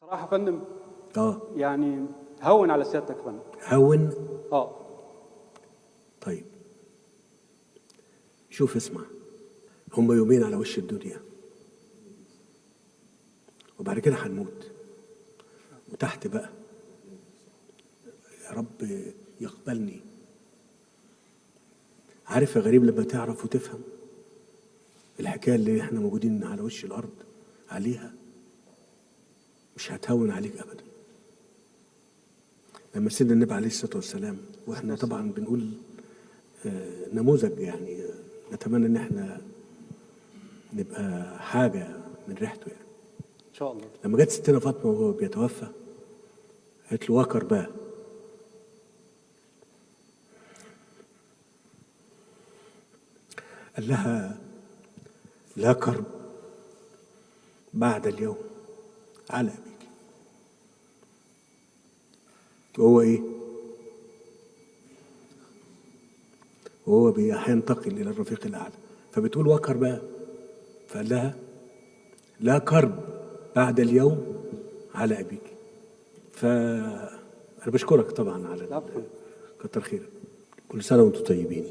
صراحة يا فندم اه يعني هون على سيادتك يا فندم. هون. اه طيب شوف اسمع، هم يومين على وش الدنيا وبعد كده هنموت وتحت بقى. يا رب يقبلني. عارف يا غريب لما تعرف وتفهم الحكاية اللي احنا موجودين على وش الأرض عليها مش هتهون عليك أبدا. لما سيدنا النبي عليه الصلاة والسلام، واحنا طبعا بنقول نموذج يعني، نتمنى ان احنا نبقى حاجة من ريحته يعني. ان شاء الله. لما جت ستنا فاطمة وهو بيتوفى قالت له وكر بقى. قال لها لا كرب بعد اليوم على أبيك. وهو إيه؟ وهو هينتقل إلى الرفيق الأعلى، فبتقول وكر بقى. فقال لها لا كرب بعد اليوم على أبيك. فأنا بشكرك طبعا على العفو. كتر خيرك. كل سنة وأنتم طيبين.